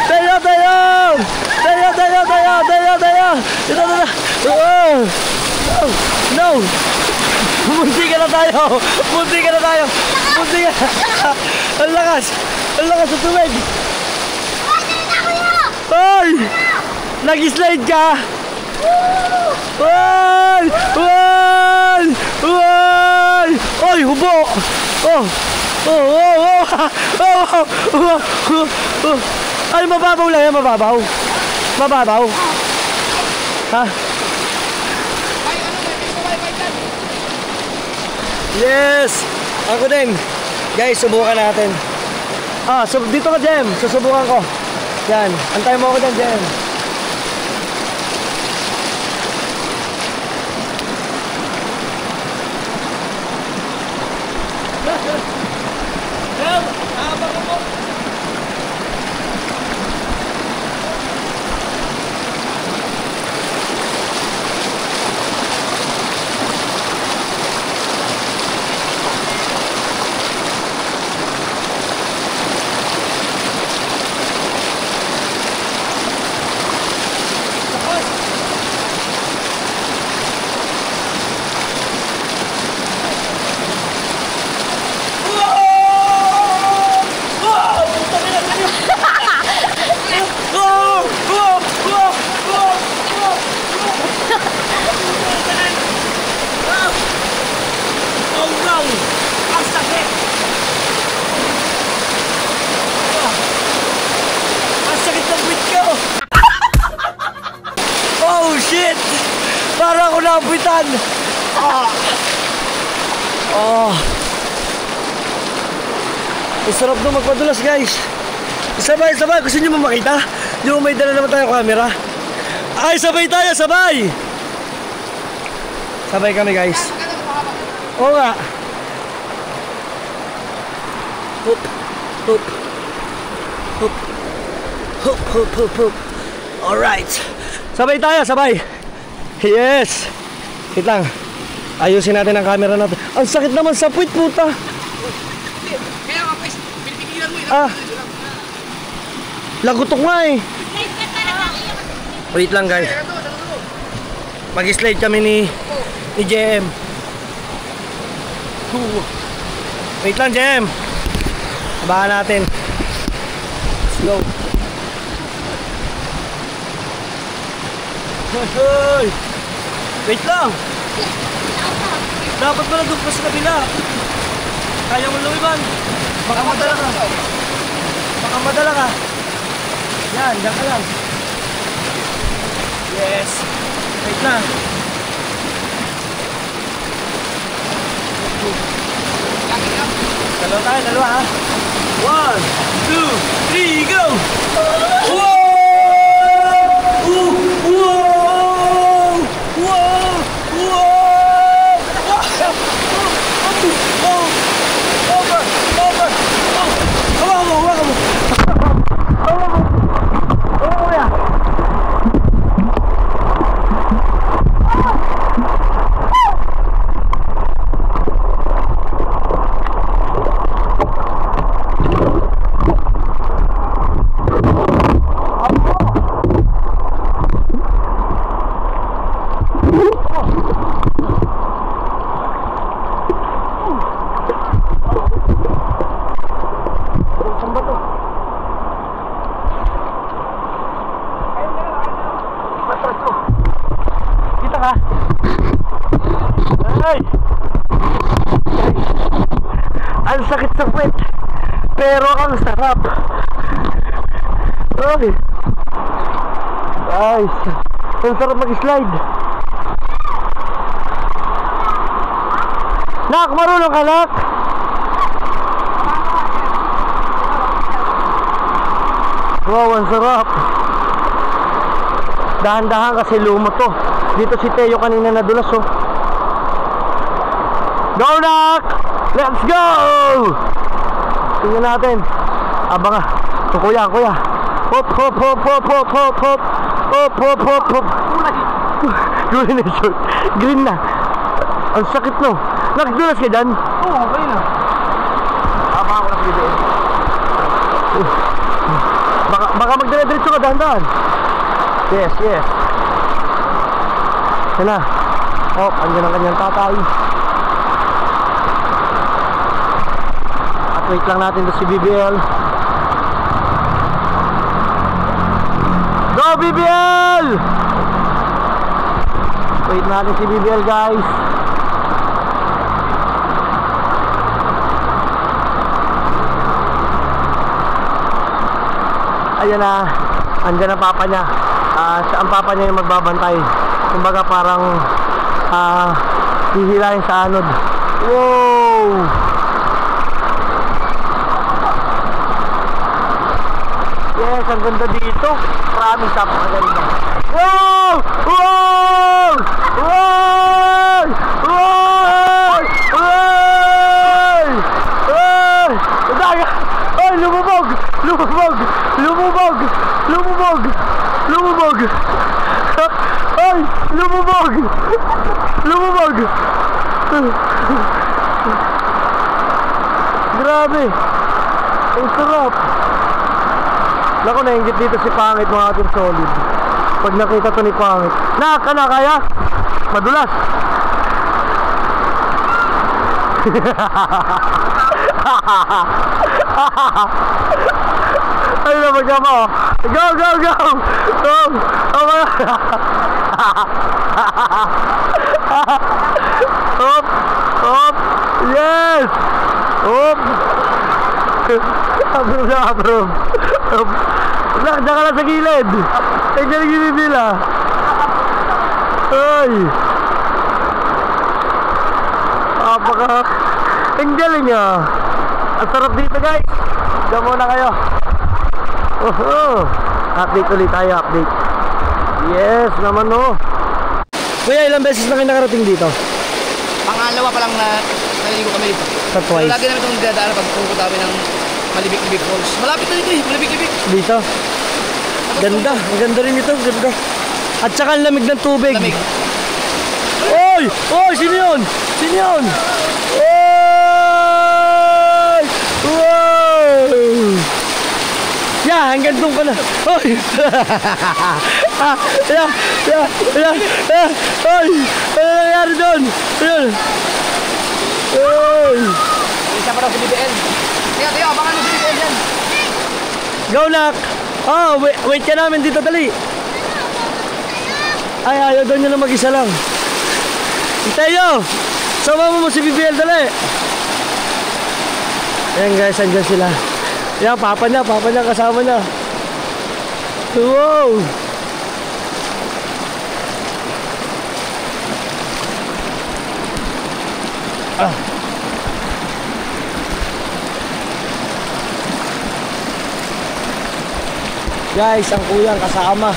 Speaker 1: Teo, Teo! Teo, Teo, Teo, Teo, Teo! Ito. Oh! No! Munti ka na tayo! Munti ka na tayo! Munti ka! Ang lakas! Ang lakas sa tubig! Ay! Nag-slide ka! Ay! Ay! Ay! Ay! Hubo! Oh! Ay, mababaw lang yan, mababaw. Mababaw. Ha? Yes! Ako din. Guys, subukan natin. Dito ka, Jem. Susubukan ko. Yan. Antayin mo ako dyan, Jem. Para ako napitan. Ang sarap na magpadulas, guys. Sabay. Gusto nyo mo makita? Yung may dala naman tayong camera. Ay, sabay tayo, sabay. Sabay kami, guys. Oo nga. Hoop. Hoop. Hoop. Hoop, hoop, hoop, hoop. Alright. Sabay tayo, sabay. Yes! Wait lang. Ayusin natin ang camera natin. Ang sakit naman sa puwit, puta!
Speaker 2: Kaya nga, pinipigilan mo yun.
Speaker 1: Lagutok nga eh. Wait lang, guys. Mag-slide kami ni JM. Wait lang, JM. Abangan natin. Let's go. Hoy! Wait lang! Dapat mo lang doon pa sa kabila. Kaya mo lumiban. Baka madala ka. Baka madala ka. Yan, dyan ka lang. Yes. Wait lang. Dalawa tayo, dalawa ha. 1, 2, 3, go! Whoa! Ang sakit sa puwet, pero ang sarap. Ay, guys, ang sarap mag-slide. Nak, marunong ka, Nak? Wow, ang sarap. Dahan-dahan kasi lumo to. Dito si Teo kanina nadulas, oh. Go, Nak! Let's go! Tingnan natin. Abang ah. So, kuya. Hop, hop, hop, hop, hop, hop, hop. Hop, hop, hop, hop. Green na short. Green na. Ang sakit, no? Nagdulas ka dyan? Oo, okay na. Abang ako na video. Baka magdala-diretso ka dahan-dahan. Yes. Yan na. Oh, andyan ang kanyang tatay. Wait lang natin to si BBL. Go BBL! Wait natin si BBL, guys. Ayan na, andyan ang papa niya. Ang papa niya yung magbabantay. Kumbaga parang hihilahin sa anod. Wow! Yes, ang ganda dito. Promise, napakaganda. Wow! Wow! Wow! Wow! Wow! Wow! Daga! Ay, lumubog! Lumubog! Lumubog! Lumubog! Lumubog! Ay, lumubog! Lumubog! Grabe! Ang sarap! Naku, nainggit dito si Pangit, mga ating solid. Pag nakita to ni Pangit. Naka na kaya? Madulas! Ay na magkama. Go, go, go! Go! Hop! Hop! Yes! Hop! Approve na, approve. Diyan ka lang sa gilid. Ay, diyan ang gilid nila. Ay! Ang galing ah. Ang sarap dito, guys. Diyan muna kayo. Update ulit tayo, update. Yes naman, oh. Kuya, ilang beses na kayo nakarating dito?
Speaker 2: Pangalawa pa lang na naliligo kami dito.
Speaker 1: Sa twice.
Speaker 2: Pero lagi namin itong dadaan pag pupunta kami ng Malibik-Libik Falls. Malapit na dito eh, Malibik-Libik.
Speaker 1: Dito? Ganda, ang ganda rin ito, ganda. At saka ang lamig ng tubig.
Speaker 2: Lamig.
Speaker 1: Oy! Oy! Sino yun? Sino yun? Oy! Wow! Yeah, hanggang doon ka na. Oy! Oy! Ano nangyari doon? Ayun! Oy!
Speaker 2: Isa pa daw si BBL. Tiyo, abangan mo si BBL yan.
Speaker 1: Go, Nak! Oh, wait ka namin dito, dali! Ay, ayaw daw niya na mag-isa lang. Tayo! Sama mo si BBL, dali! Ayan guys, andyan sila. Ayan, papa niya, kasama niya. Wow! Guys, ang kuyang kasama.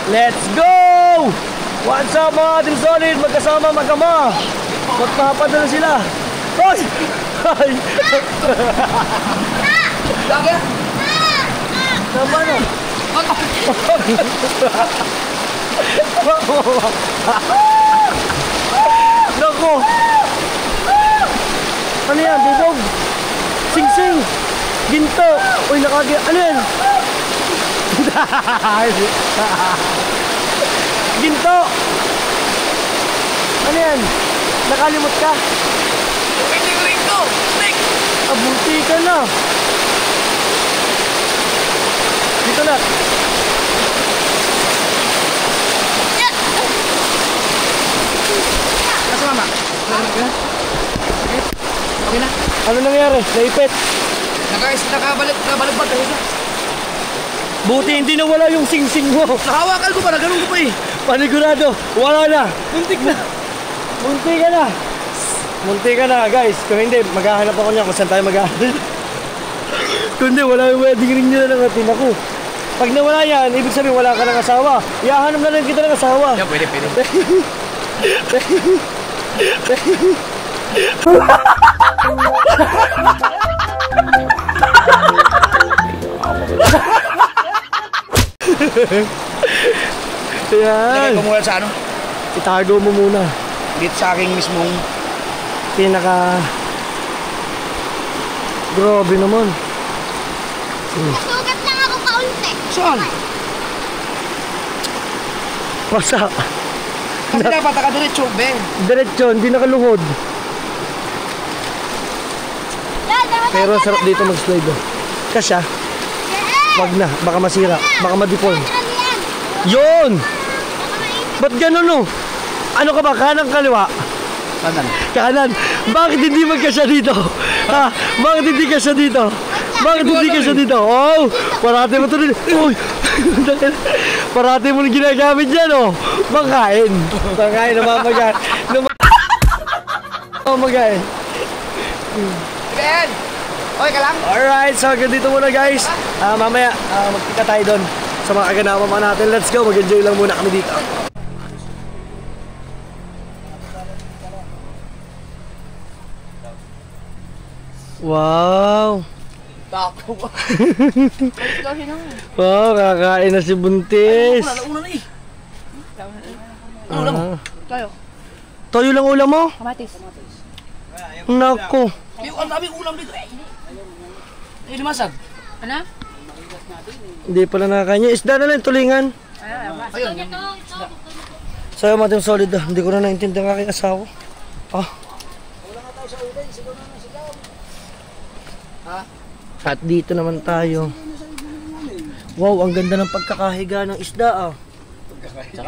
Speaker 1: Let's go! What's up mga ating solid? Magkasama, magkama. Magpapadala sila. Hoy! Hoy!
Speaker 2: Lagi?
Speaker 1: Naman na. Naku! Ano yan? Bubog? Sing-sing! Ginto! Uy, nakagi... Ano yan? Ginto! Ano yan? Nakalimot ka?
Speaker 2: Hindi ko rin to! Snake!
Speaker 1: Abuti ka na! Dito na!
Speaker 2: Nasa mama? Okay na?
Speaker 1: Ano nangyari? Naipit?
Speaker 2: Nakabalik ba tayo siya?
Speaker 1: Buti hindi nawala yung sing-sing mo.
Speaker 2: Nakahawakan ko pa, nagano'n ko pa eh.
Speaker 1: Panigurado, wala na. Muntik na. Muntik ka na. Muntik ka na, guys. Kung hindi, maghahanap ako niya kung saan tayo maghahanap. Kung hindi, wala yung wedding ring nyo na ng atin ako. Pag nawala yan, ibig sabihin wala ka ng asawa. Iahanap na lang kita ng asawa.
Speaker 2: Yeah, pwede.
Speaker 1: Yan.
Speaker 2: Lagay ko muna sa ano?
Speaker 1: Itago mo muna.
Speaker 2: Dito sa aking mismong...
Speaker 1: Grabe naman.
Speaker 4: Sugat lang ako kaunti.
Speaker 2: Saan?
Speaker 1: Pasa.
Speaker 2: Kasi dapat nakadiretso, Ben.
Speaker 1: Diretso, hindi nakaluhod. Pero ang sarap dito mag-slide. Kasya. Wag na, baka masira, baka ma-deform. Yun! Ba't gano'n no? Ano ka ba, kanang kaliwa? Kanan. Bakit hindi magkasya dito? Ha? Bakit hindi kasya dito? Bakit hindi kasya dito? Oh! Parati mo ito rin. Uy! Parati mo rin ginagamit dyan, oh! Makain. Makain, namamagain. Namamagain.
Speaker 2: Ben! Okay ka lang?
Speaker 1: Alright, so hanggang dito muna guys. Mamaya, magtika tayo doon sa mga kaganapan natin. Let's go, mag-enjoy lang muna kami dito. Wow!
Speaker 2: Tako ba?
Speaker 1: Wow, kakain na si Buntis.
Speaker 2: Una na eh.
Speaker 3: Tayo.
Speaker 1: Toyo lang ulam mo?
Speaker 3: Kamatis.
Speaker 1: Nako.
Speaker 2: Ang daming ulam dito. Limasag.
Speaker 3: Ano?
Speaker 1: Hindi pala nakakanya. Isda na lang, tulingan.
Speaker 2: Ayun.
Speaker 1: Sa'yo mating solid ah. Hindi ko na naintindihan ang aking asawa. At dito naman tayo. Wow, ang ganda ng pagkakahiga ng isda ah.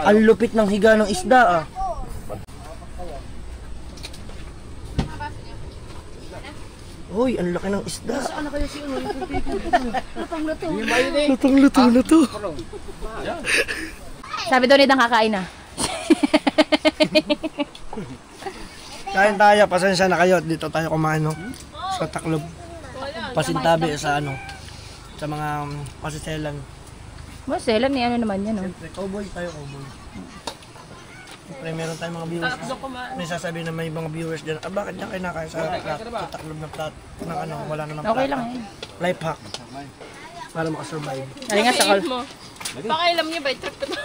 Speaker 1: Ang lupit ng higa ng isda ah. Hoy, ang laki ng isda.
Speaker 2: Saan na kayo si Uno?
Speaker 1: Lutong-luto na to.
Speaker 3: Sabi daw nitang kakain na.
Speaker 1: Kain tayo, pasensya na kayo. Dito tayo kumain no? Sa Taclob. Pasintabi sa ano, sa mga pasiselan.
Speaker 3: Marcela, ni ano naman yan, no?
Speaker 1: Siyempre, cowboy tayo, cowboy. Siyempre, meron tayong mga viewers. May sasabihin na may mga viewers dyan, bakit niya kayo nakain sa Taclob na plat ng ano, wala na ng plat.
Speaker 3: Okay lang eh.
Speaker 1: Life hack. Para makasurvive.
Speaker 3: Halika nga sa call.
Speaker 5: Pakailam niya ba? Trip ko na.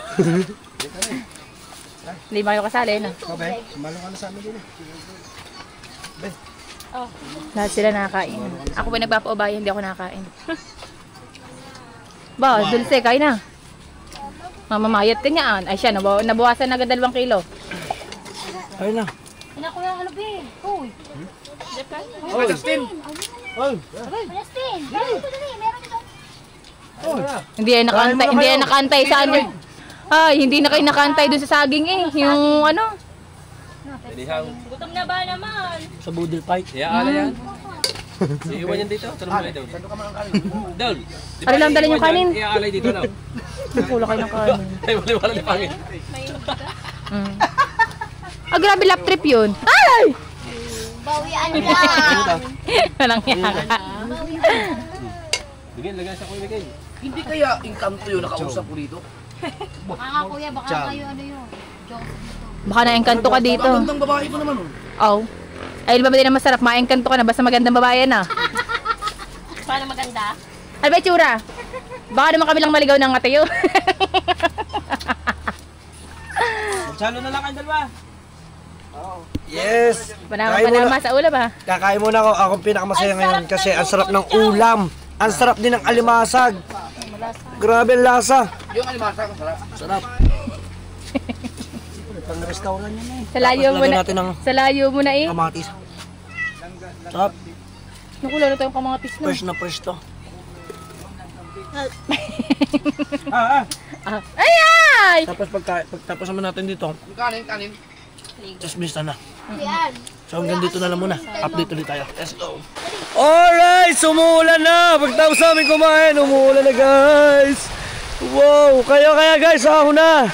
Speaker 3: Hindi ba kayo kasali, no?
Speaker 1: Okay, sumalo ka na sa amin din eh.
Speaker 3: Lahat sila nakakain. Ako pa nagpapaubaya, hindi ako nakakain. Ba, dulce, kain na. Mamamayat ka niyan. Ay siya, nabawasan na agad 2 kilo.
Speaker 1: Ayun na.
Speaker 4: Ina ko yung halupin. Uy.
Speaker 2: Oh, Justin!
Speaker 4: Justin. Meron dito dali. Meron dito.
Speaker 3: Hindi ay nakantay, hindi ay nakantay sa ano. Ay, hindi na kayo nakantay doon sa saging eh. Yung ano.
Speaker 5: Gutom na ba naman?
Speaker 1: Sa Boodle Pike.
Speaker 6: Iaala yan. Iiwan yan dito. Tanong mo kayo doon. Doon.
Speaker 3: Ano lang dala yung kanin?
Speaker 6: Iaalay dito lang.
Speaker 3: Pula kayo ng kanin.
Speaker 6: Ay, wala ni pangin.
Speaker 3: Ah, grabe lap trip yun. Ay!
Speaker 4: Bawian lang.
Speaker 3: Walang yaka.
Speaker 6: Bigyan, lagyan sa kuya bigyan.
Speaker 2: Hindi kaya Encanto yung nakausap ko dito?
Speaker 4: Baka nga kuya, baka kayo ano yun. Joke dito.
Speaker 3: Baka na-engkanto ka dito.
Speaker 2: Ang gandang babae ko naman oh.
Speaker 3: Oh. Ay, ba din na masarap? Ma-engkanto ka na. Basta magandang babae na.
Speaker 5: Paano maganda?
Speaker 3: Ano ba itsura? Baka naman kami lang maligaw ng atayo.
Speaker 6: Magsalo na lang kayo dalawa.
Speaker 1: Yes!
Speaker 3: Panama sa ulam ha.
Speaker 1: Kakain muna ako. Akong pinakamasaya ngayon kasi ang sarap ng ulam. Ang sarap din ng alimasag. Grabe ang lasa.
Speaker 2: Yung alimasag, sarap.
Speaker 1: Sarap. Pang-restaurant yan eh.
Speaker 3: Sa layo mo na.
Speaker 1: natin ng
Speaker 3: Sa layo mo na eh.
Speaker 1: kamatis. Sarap.
Speaker 3: Naku, lalo tayong kamatis na.
Speaker 1: Fresh na fresh to.
Speaker 3: Ay, ay!
Speaker 1: Tapos pagtapos naman natin dito,
Speaker 2: Kanin.
Speaker 1: chismis na.
Speaker 4: Yan.
Speaker 1: So hanggang dito na lang muna. Update ulit tayo. Let's go. Alright! Sumuulan na! Pagtapos namin kumain, umuulan na guys! Wow! Kaya guys, ahon na!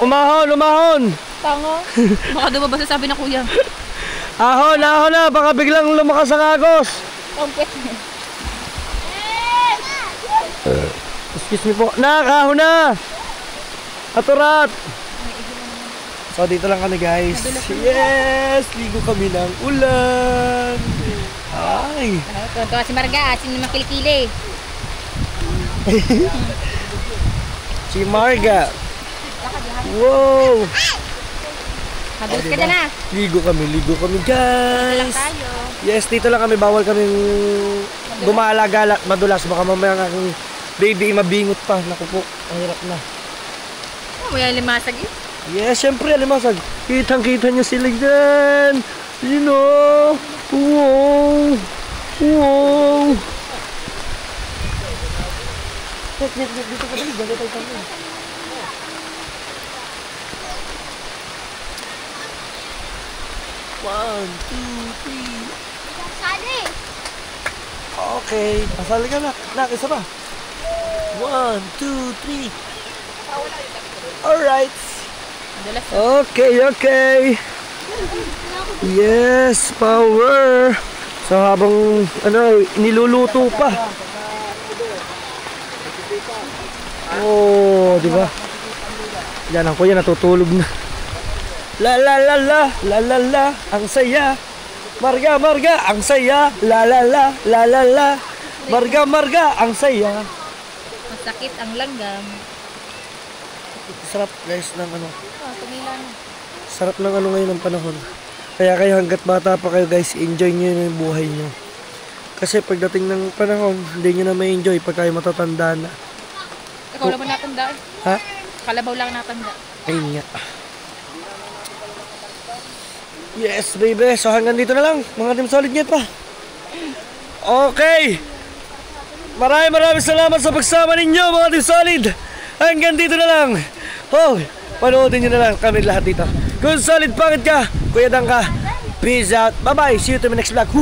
Speaker 1: Umahon!
Speaker 3: Tango. Baka dumabas sa sabi na kuya.
Speaker 1: Ahon na! Baka biglang lumakas ang agos!
Speaker 3: Ang pwede.
Speaker 1: Excuse me po. Ahon na! Aturat! So dito lang kami guys. Yes! Ligo kami ng ulan! Ay!
Speaker 3: Tuwa si Marga, sino naman kilikili?
Speaker 1: Si Marga! Wow!
Speaker 3: Madulas ka dyan ha.
Speaker 1: Ligo kami guys!
Speaker 3: Tayo.
Speaker 1: Yes, dito lang kami. Bawal kaming gumala-gala madulas. Baka mamaya ang aking baby mabingot pa. Naku po, ang hirap na.
Speaker 3: Oh, may limasag eh.
Speaker 1: Yes, syempre, alimasag. Kitang-kita nyo sila dyan. You know. Wow. Dito ka dali. Dali tayo kami. 1, 2, 3.
Speaker 4: Sali.
Speaker 1: Okay, pasali ka na. Nak, isa pa. 1, 2, 3. Alright. Okay. Yes, power. So habang niluluto pa. Oh, di ba? Yan ang kuya natutulog na. La la la la la la la, ang saya. Marga marga, ang saya. La la la la la la. Marga marga, ang saya.
Speaker 3: Masakit ang langgam.
Speaker 1: Sarap guys ng
Speaker 3: Tumila na.
Speaker 1: sarap ng ngayon ng panahon. Kaya kayo hanggat bata pa kayo guys, enjoy nyo yung buhay nyo. Kasi pagdating ng panahon, hindi nyo na may enjoy pag kayo matatanda na.
Speaker 3: Ikaw lang ba natanda?
Speaker 1: Ha?
Speaker 3: Kalabaw lang natanda.
Speaker 1: Ayun nga. Yes baby, so hanggang dito na lang mga Team Solid Nyet pa. Okay. Maraming salamat sa pagsama ninyo mga Team Solid. Hanggang dito na lang. Oh, panoodin nyo na lang kami lahat dito. Kung solid pangit ka, Kuya Dang ka. Peace out. Bye bye. See you to my next vlog.